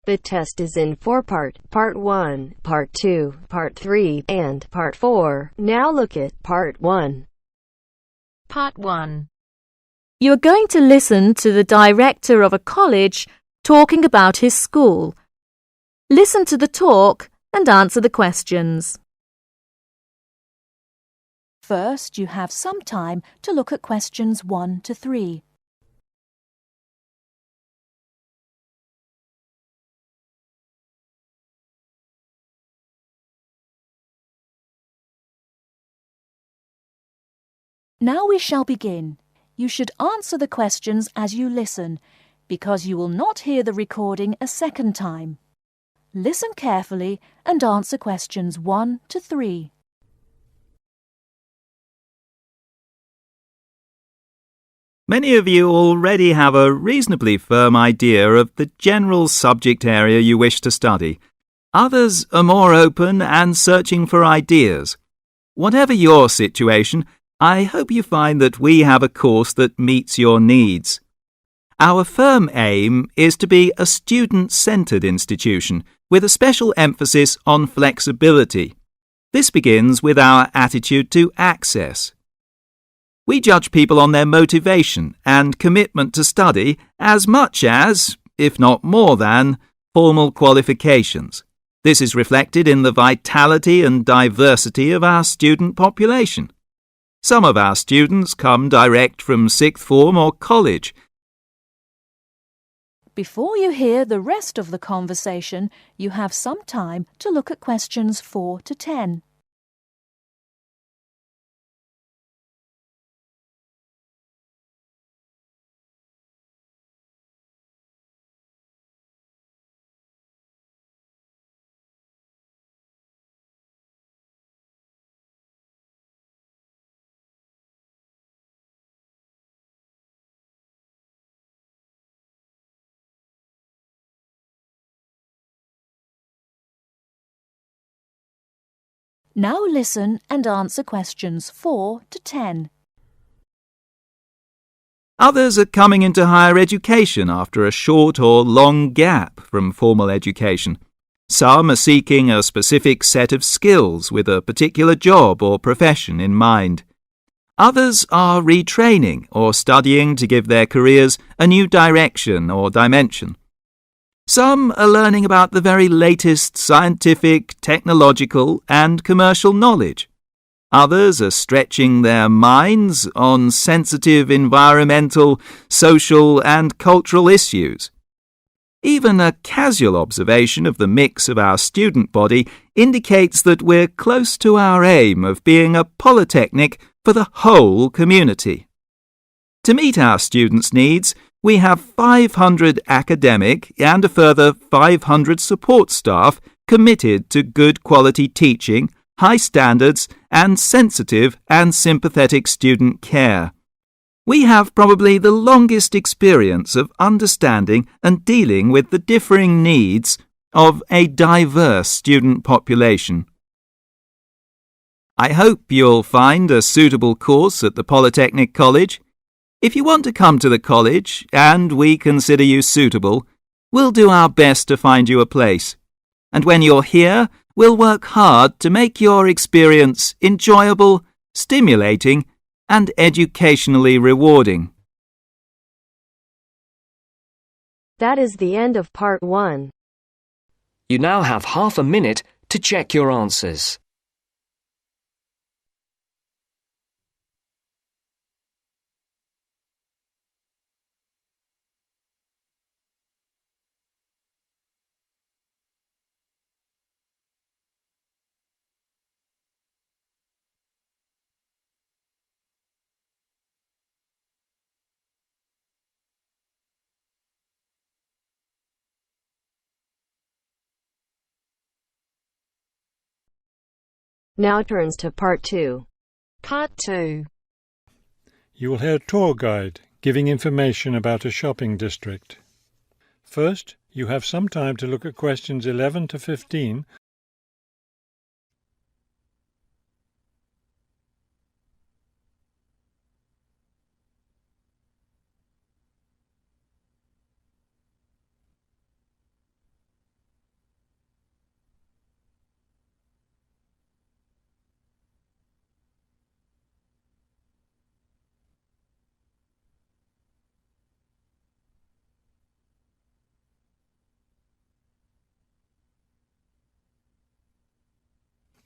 The test is in 4 parts: Part 1, Part 2, Part 3, and Part 4. Now look at Part 1. Part 1. You are going to listen to the director of a college talking about his school. Listen to the talk and answer the questions. First, you have some time to look at questions 1 to 3. Now we shall begin. You should answer the questions as you listen, because you will not hear the recording a second time. Listen carefully and answer questions 1 to 3. Many of you already have a reasonably firm idea of the general subject area you wish to study. Others are more open and searching for ideas. Whatever your situation, I hope you find that we have a course that meets your needs. Our firm aim is to be a student-centred institution with a special emphasis on flexibility. This begins with our attitude to access. We judge people on their motivation and commitment to study as much as, if not more than, formal qualifications. This is reflected in the vitality and diversity of our student population. Some of our students come direct from sixth form or college. Before you hear the rest of the conversation, you have some time to look at questions 4 to 10. Now listen and answer questions 4 to 10. Others are coming into higher education after a short or long gap from formal education. Some are seeking a specific set of skills with a particular job or profession in mind. Others are retraining or studying to give their careers a new direction or dimension. Some are learning about the very latest scientific, technological and commercial knowledge. Others are stretching their minds on sensitive environmental, social and cultural issues. Even a casual observation of the mix of our student body indicates that we're close to our aim of being a polytechnic for the whole community. To meet our students' needs, we have 500 academic and a further 500 support staff committed to good quality teaching, high standards, and sensitive and sympathetic student care. We have probably the longest experience of understanding and dealing with the differing needs of a diverse student population. I hope you'll find a suitable course at the Polytechnic College. If you want to come to the college and we consider you suitable, we'll do our best to find you a place. And when you're here, we'll work hard to make your experience enjoyable, stimulating, and educationally rewarding. That is the end of Part 1. You now have half a minute to check your answers. Now turns to Part 2. Part 2. You will hear a tour guide giving information about a shopping district. First, you have some time to look at questions 11 to 15.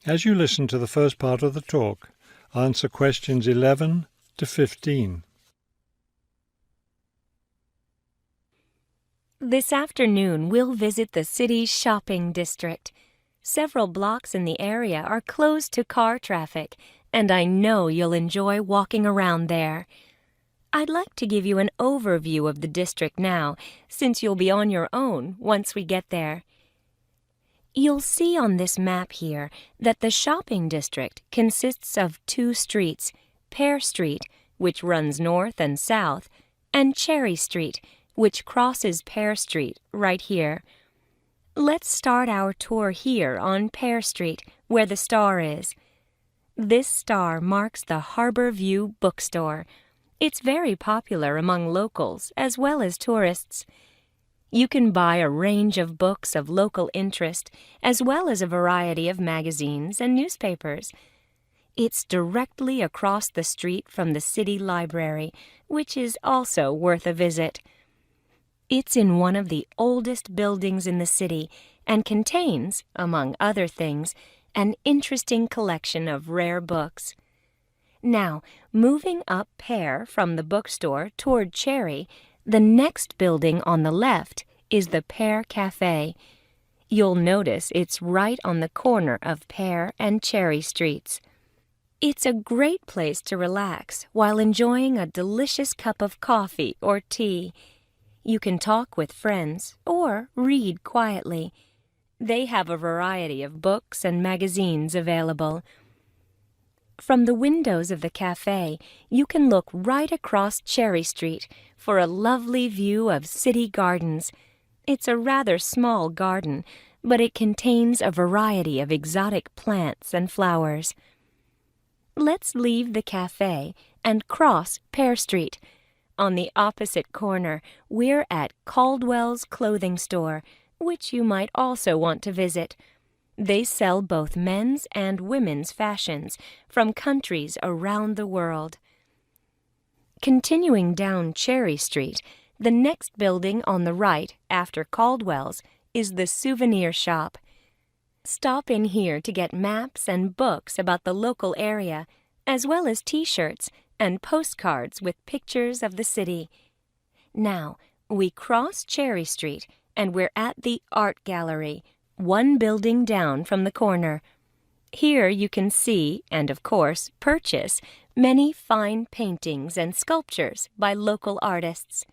As you listen to the first part of the talk, answer questions 11 to 15. This afternoon, we'll visit the city's shopping district. Several blocks in the area are closed to car traffic, and I know you'll enjoy walking around there. I'd like to give you an overview of the district now, since you'll be on your own once we get there. You'll see on this map here that the shopping district consists of two streets, Pear Street, which runs north and south, and Cherry Street, which crosses Pear Street right here. Let's start our tour here on Pear Street, where the star is. This star marks the Harbour View bookstore. It's very popular among locals as well as tourists. You can buy a range of books of local interest, as well as a variety of magazines and newspapers. It's directly across the street from the city library, which is also worth a visit. It's in one of the oldest buildings in the city and contains, among other things, an interesting collection of rare books. Now, moving up Pear from the bookstore toward Cherry, the next building on the left is the Pear Cafe. You'll notice it's right on the corner of Pear and Cherry Streets. It's a great place to relax while enjoying a delicious cup of coffee or tea. You can talk with friends or read quietly. They have a variety of books and magazines available. From the windows of the cafe, you can look right across Cherry Street for a lovely view of city gardens. It's a rather small garden, but it contains a variety of exotic plants and flowers. Let's leave the cafe and cross Pear Street. On the opposite corner, we're at Caldwell's clothing store, which you might also want to visit. They sell both men's and women's fashions from countries around the world. Continuing down Cherry Street, the next building on the right after Caldwell's is the souvenir shop. Stop in here to get maps and books about the local area, as well as T-shirts and postcards with pictures of the city. Now, we cross Cherry Street and we're at the Art Gallery, one building down from the corner. Here you can see, and of course purchase, many fine paintings and sculptures by local artists.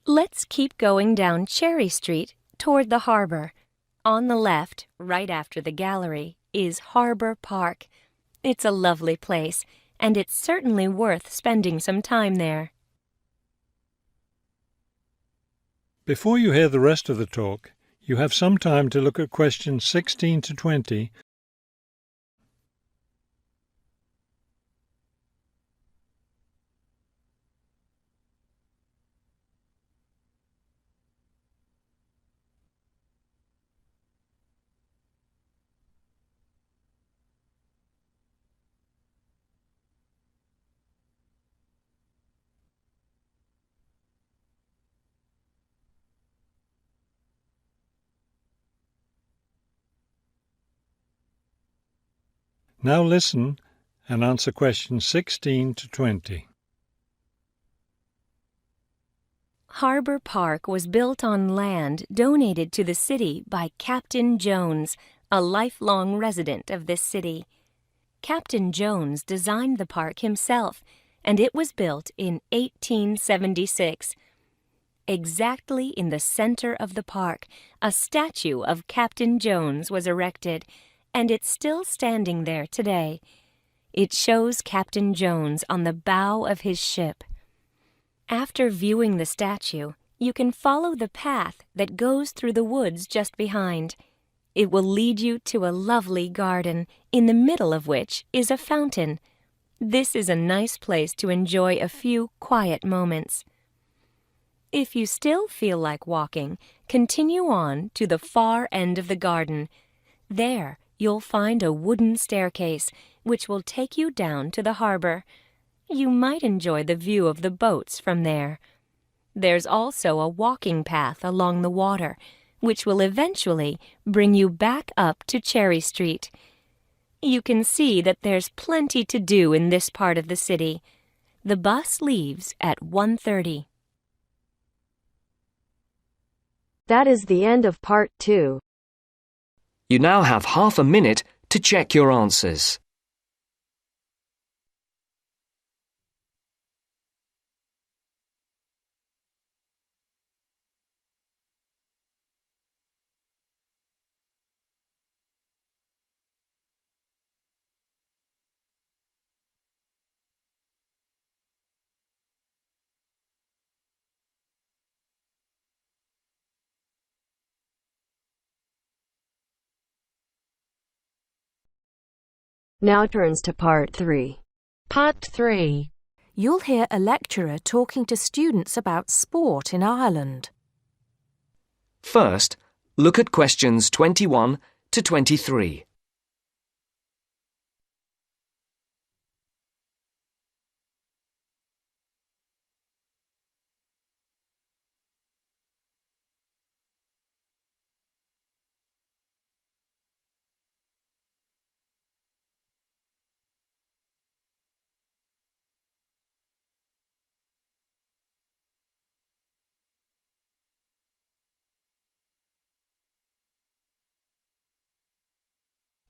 Let's keep going down Cherry Street toward the harbor. On the left, right after the gallery, is Harbor Park. It's a lovely place, and it's certainly worth spending some time there. Before you hear the rest of the talk, you have some time to look at questions 16 to 20. Now listen and answer questions 16 to 20. Harbor Park was built on land donated to the city by Captain Jones, a lifelong resident of this city. Captain Jones designed the park himself, and it was built in 1876. Exactly in the center of the park, a statue of Captain Jones was erected, and it's still standing there today. It shows Captain Jones on the bow of his ship. After viewing the statue, you can follow the path that goes through the woods just behind. It will lead you to a lovely garden, in the middle of which is a fountain. This is a nice place to enjoy a few quiet moments. If you still feel like walking, continue on to the far end of the garden. There, you'll find a wooden staircase, which will take you down to the harbor. You might enjoy the view of the boats from there. There's also a walking path along the water, which will eventually bring you back up to Cherry Street. You can see that there's plenty to do in this part of the city. The bus leaves at 1:30. That is the end of part 2. You now have half a minute to check your answers. Now turns to part 3. Part 3. You'll hear a lecturer talking to students about sport in Ireland. First, look at questions 21 to 23.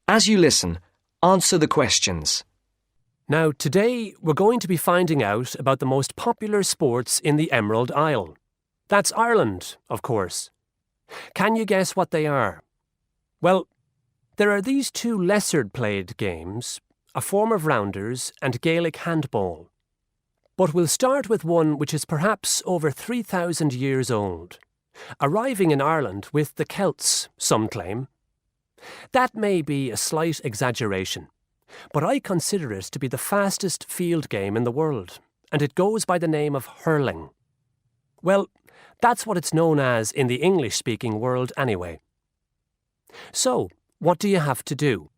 As you listen, answer the questions. Now, today we're going to be finding out about the most popular sports in the Emerald Isle. That's Ireland, of course. Can you guess what they are? Well, there are these two lesser-played games, a form of rounders and Gaelic handball. But we'll start with one which is perhaps over 3,000 years old, arriving in Ireland with the Celts, some claim. That may be a slight exaggeration, but I consider it to be the fastest field game in the world, and it goes by the name of hurling. Well, that's what it's known as in the English-speaking world anyway. So, what do you have to do?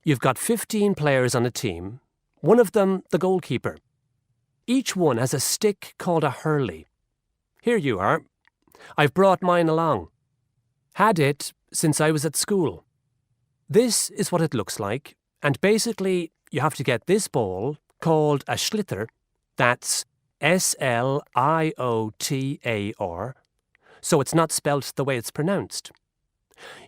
You've got 15 players on a team, one of them the goalkeeper. Each one has a stick called a hurley. Here you are. I've brought mine along. Had it since I was at school. This is what it looks like, and basically you have to get this ball, called a sliotar, that's S-L-I-O-T-A-R, so it's not spelt the way it's pronounced.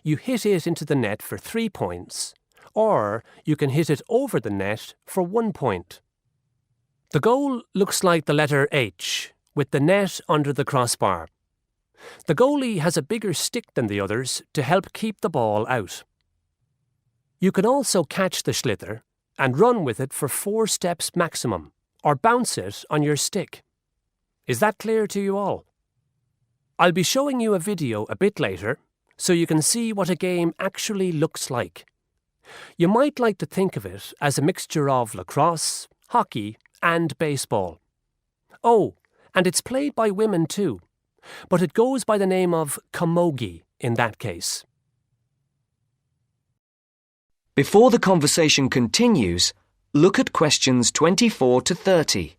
You hit it into the net for 3 points, or you can hit it over the net for 1 point. The goal looks like the letter H, with the net under the crossbar. The goalie has a bigger stick than the others to help keep the ball out. You can also catch the sliotar and run with it for 4 steps maximum, or bounce it on your stick. Is that clear to you all? I'll be showing you a video a bit later, so you can see what a game actually looks like. You might like to think of it as a mixture of lacrosse, hockey, and baseball. Oh, and it's played by women too, but it goes by the name of camogie in that case. Before the conversation continues, look at questions 24 to 30.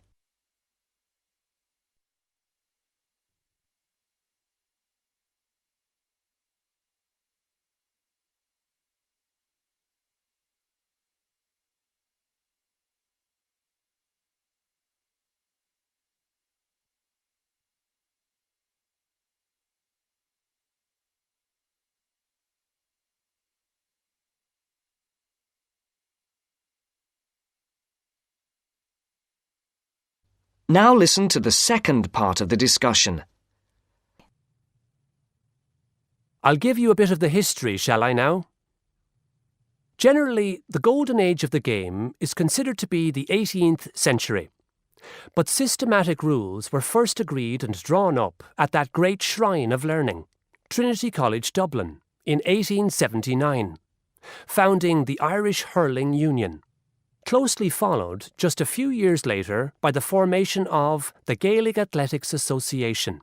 Now listen to the second part of the discussion. I'll give you a bit of the history, shall I now? Generally, the golden age of the game is considered to be the 18th century. But systematic rules were first agreed and drawn up at that great shrine of learning, Trinity College Dublin, in 1879, founding the Irish Hurling Union. Closely followed just a few years later by the formation of the Gaelic Athletics Association.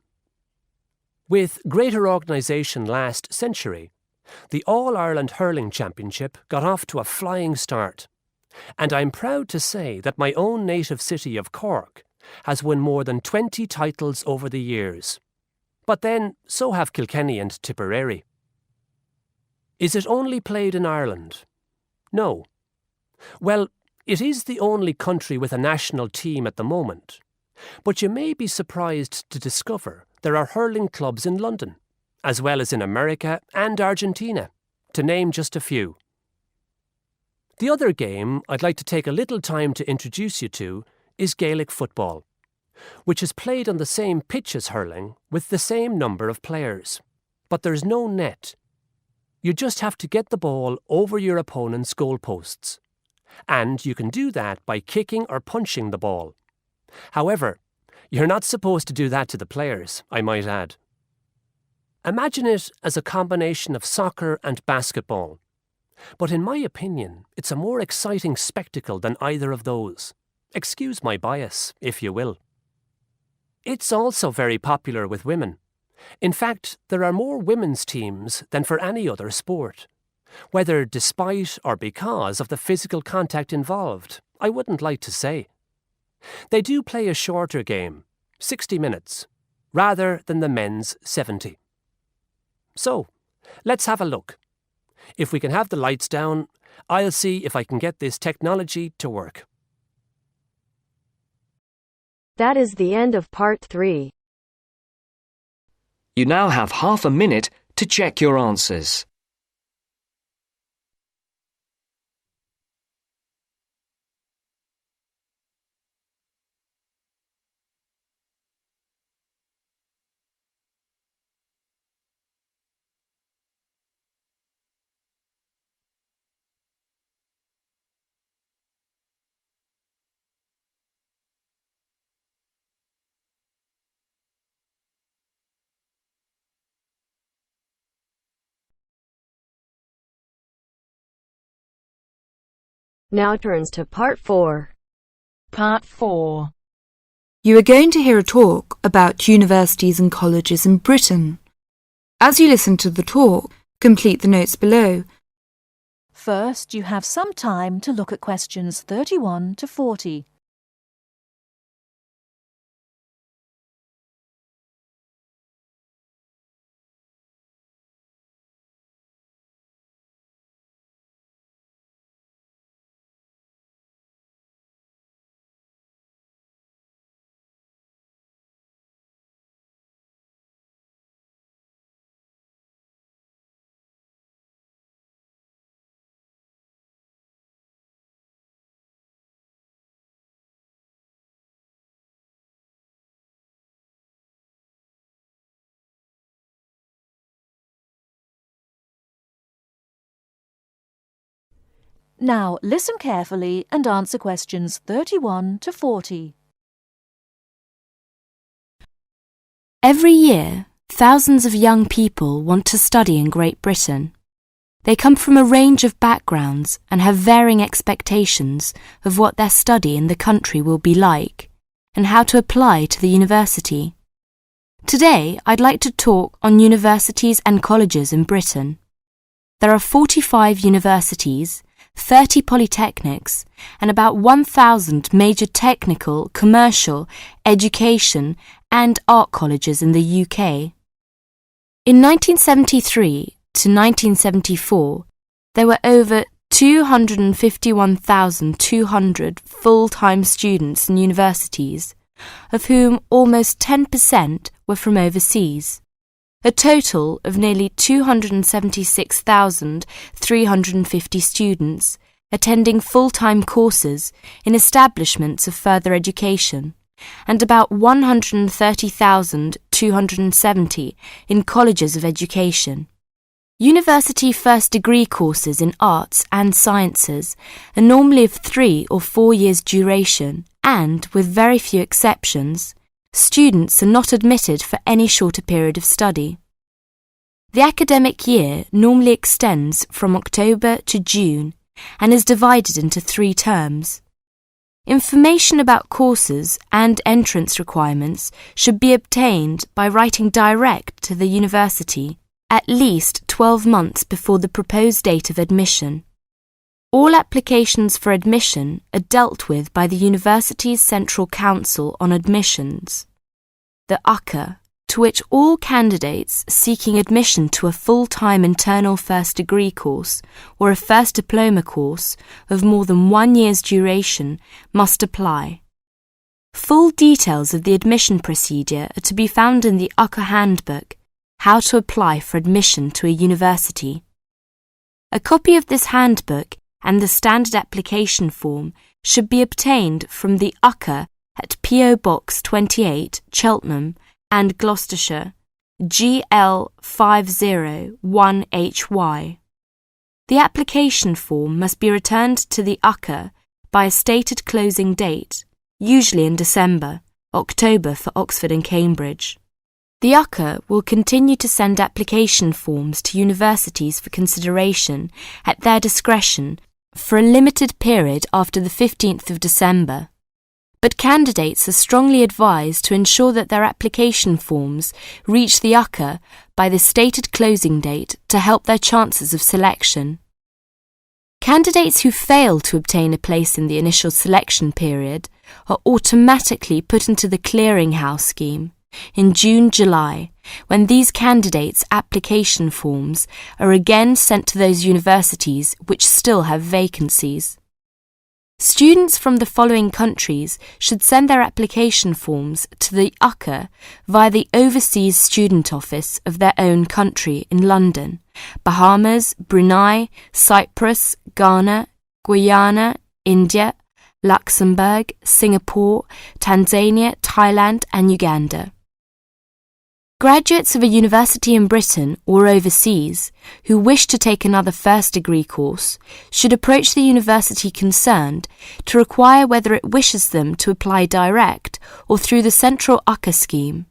With greater organisation last century, the All-Ireland Hurling Championship got off to a flying start, and I'm proud to say that my own native city of Cork has won more than 20 titles over the years. But then, so have Kilkenny and Tipperary. Is it only played in Ireland? No. Well, it is the only country with a national team at the moment. But you may be surprised to discover there are hurling clubs in London, as well as in America and Argentina, to name just a few. The other game I'd like to take a little time to introduce you to is Gaelic football, which is played on the same pitch as hurling with the same number of players. But there's no net. You just have to get the ball over your opponent's goalposts. And you can do that by kicking or punching the ball. However, you're not supposed to do that to the players, I might add. Imagine it as a combination of soccer and basketball. But in my opinion, it's a more exciting spectacle than either of those. Excuse my bias, if you will. It's also very popular with women. In fact, there are more women's teams than for any other sport. Whether despite or because of the physical contact involved, I wouldn't like to say. They do play a shorter game, 60 minutes, rather than the men's 70. So, let's have a look. If we can have the lights down, I'll see if I can get this technology to work. That is the end of part 3. You now have half a minute to check your answers. Now turns to part 4. Part 4. You are going to hear a talk about universities and colleges in Britain. As you listen to the talk, complete the notes below. First, you have some time to look at questions 31 to 40. Now, listen carefully and answer questions 31 to 40. Every year, thousands of young people want to study in Great Britain. They come from a range of backgrounds and have varying expectations of what their study in the country will be like and how to apply to the university. Today, I'd like to talk on universities and colleges in Britain. There are 45 universities, 30 polytechnics, and about 1,000 major technical, commercial, education and art colleges in the UK. In 1973 to 1974, there were over 251,200 full-time students in universities, of whom almost 10% were from overseas. A total of nearly 276,350 students attending full-time courses in establishments of further education, and about 130,270 in colleges of education. University first degree courses in arts and sciences are normally of 3 or 4 years duration, and, with very few exceptions, students are not admitted for any shorter period of study. The academic year normally extends from October to June and is divided into 3 terms. Information about courses and entrance requirements should be obtained by writing direct to the university at least 12 months before the proposed date of admission. All applications for admission are dealt with by the university's Central Council on Admissions, the UCA, to which all candidates seeking admission to a full-time internal first degree course or a first diploma course of more than 1 year's duration must apply. Full details of the admission procedure are to be found in the UCA Handbook, How to Apply for Admission to a University. A copy of this handbook and the standard application form should be obtained from the UCA at P.O. Box 28, Cheltenham and Gloucestershire, GL 501HY. The application form must be returned to the UCA by a stated closing date, usually in December, October for Oxford and Cambridge. The UCA will continue to send application forms to universities for consideration at their discretion for a limited period after the 15th of December. But candidates are strongly advised to ensure that their application forms reach the UCA by the stated closing date to help their chances of selection. Candidates who fail to obtain a place in the initial selection period are automatically put into the clearinghouse scheme in June-July, when these candidates' application forms are again sent to those universities which still have vacancies. Students from the following countries should send their application forms to the UCA via the Overseas Student Office of their own country in London: Bahamas, Brunei, Cyprus, Ghana, Guyana, India, Luxembourg, Singapore, Tanzania, Thailand and Uganda. Graduates of a university in Britain or overseas who wish to take another first degree course should approach the university concerned to inquire whether it wishes them to apply direct or through the central UCA scheme.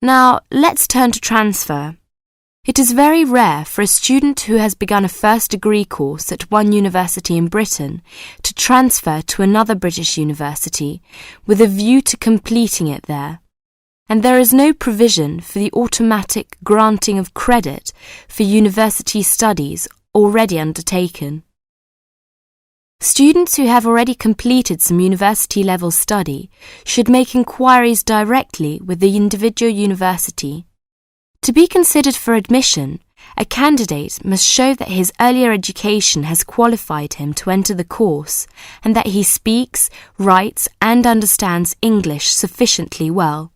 Now, let's turn to transfer. It is very rare for a student who has begun a first degree course at one university in Britain to transfer to another British university with a view to completing it there. And there is no provision for the automatic granting of credit for university studies already undertaken. Students who have already completed some university-level study should make inquiries directly with the individual university. To be considered for admission, a candidate must show that his earlier education has qualified him to enter the course and that he speaks, writes and understands English sufficiently well.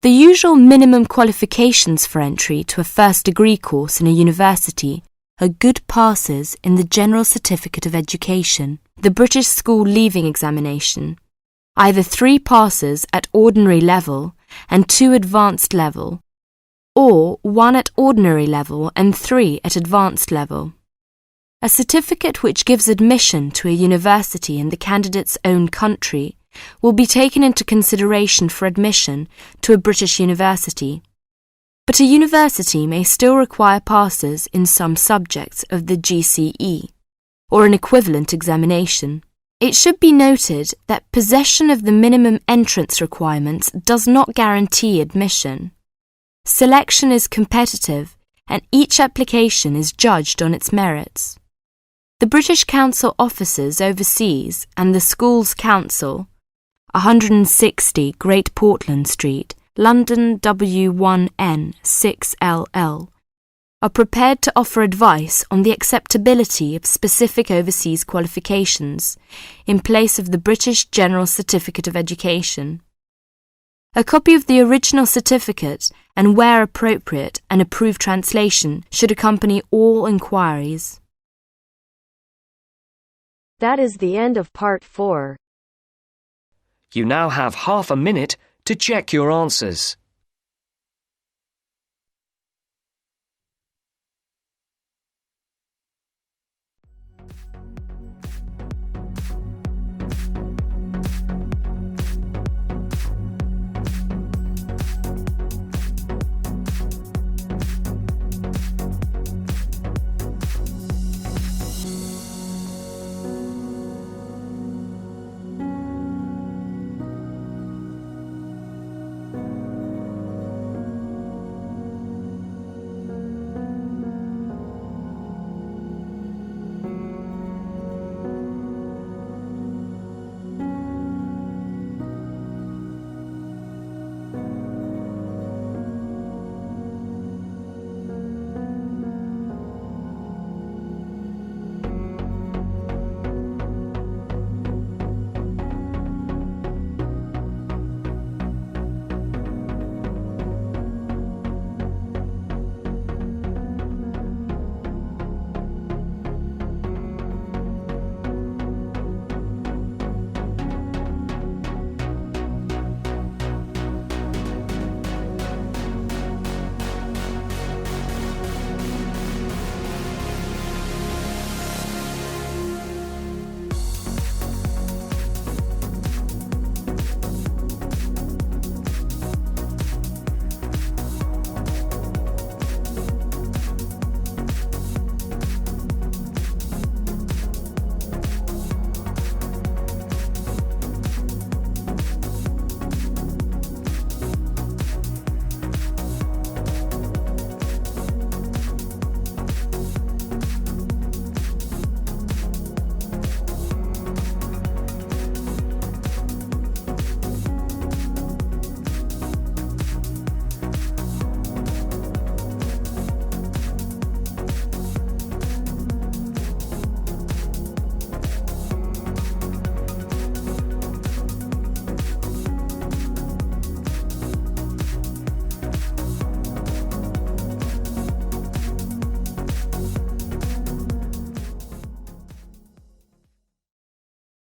The usual minimum qualifications for entry to a first degree course in a university are good passes in the General Certificate of Education, the British School Leaving Examination, either 3 passes at ordinary level and 2 advanced level, or 1 at ordinary level and 3 at advanced level. A certificate which gives admission to a university in the candidate's own country will be taken into consideration for admission to a British university, but a university may still require passes in some subjects of the GCE, or an equivalent examination. It should be noted that possession of the minimum entrance requirements does not guarantee admission. Selection is competitive, and each application is judged on its merits. The British Council offices overseas and the Schools Council, 160 Great Portland Street, London W1N 6LL, are prepared to offer advice on the acceptability of specific overseas qualifications in place of the British General Certificate of Education. A copy of the original certificate and, where appropriate, an approved translation should accompany all inquiries. That is the end of Part 4. You now have half a minute to check your answers.